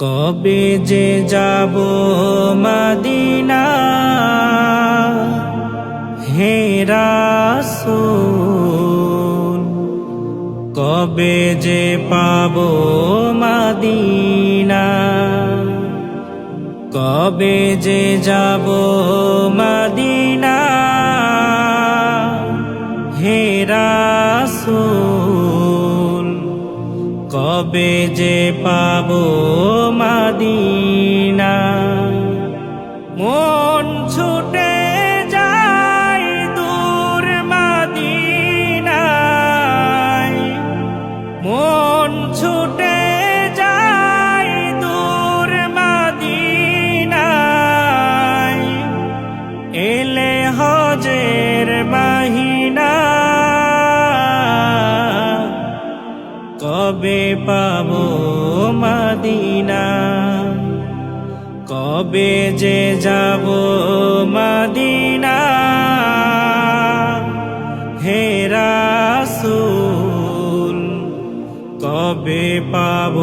কবে যে যাব মদিনা হে রাসূল, কবে যে পাব মদিনা, কবে যে যাব মদিনা হে রাসূল, কবে যে পাব মদিনা। মন ছুটে যায় দূর মদিনায়, মন ছুটে যায় দূর মদিনায়, এলে হজের মহিনা কবে পাব মদিনা, কবে যে যাব মদিনা হে রাসূল, কবে পাব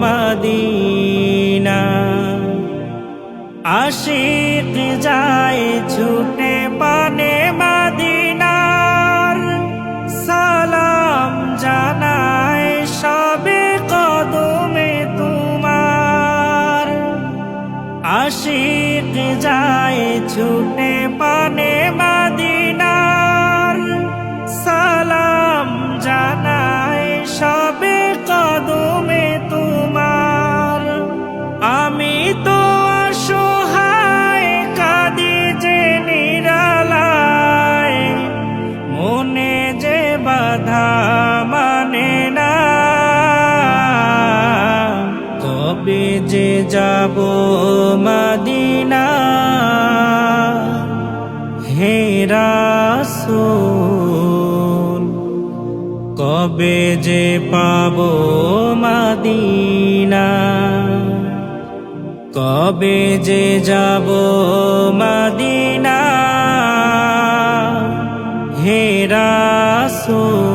মদিনা। আশিক যায় ছুটে পানে মদিনার, সালাম জানায় সবে কদমে তোমার। আশিক যায় ছুটে পানে মদিনার, সালাম জানায় সবে কদমে তোমার। আমি তো অসহায় কাঁদি যে নিরালায়, মনে যে বাধা মানে না, কবে যে যাব মদিনা হে রাসূল, কবে যে পাব মদিনা, কবে যে যাব মদিনা হে রাসূল,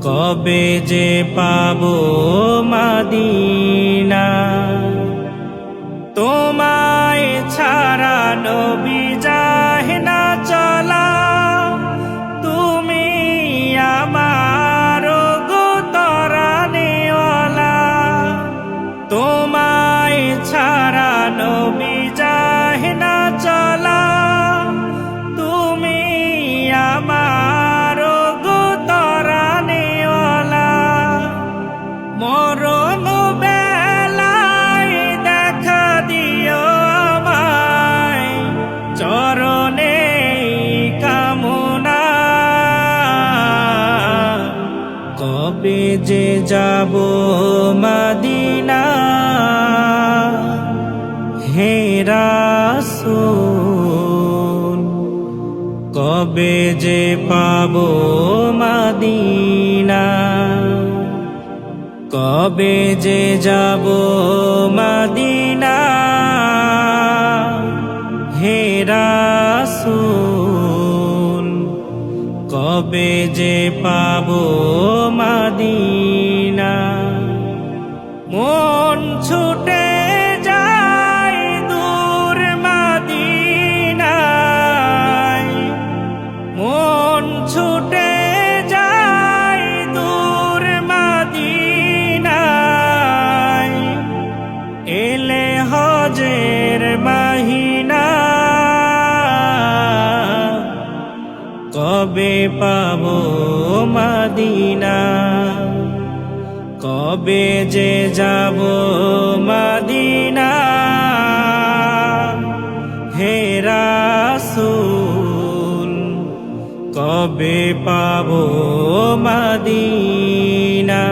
কবে যে পাব মদিনা। তোমায় ছাড়া নবী যায় না চলা, তুমি আমার গো তরানেওয়ালা। তোমায় ছাড়া নবী যায় না চলা, তুমি আমার গো তরানেওয়ালা। মরণ বেলায় দেখা দিও আমায়, চরণে কামনা, কবে যে যাব মদিনা হে রাসূল, কবে যে পাব মদিনা, কবে যে যাব মদিনা হে রাসূল, কবে যে পাব মদিনা। মন ছুটে যায় দূর মদিনায়, মন ছুটে যায় দূর মদিনায়, এলে হজের মহিনা কবে পাব মদিনা, কবে যে যাব মদিনা হে রাসূল, কবে পাব মদিনা।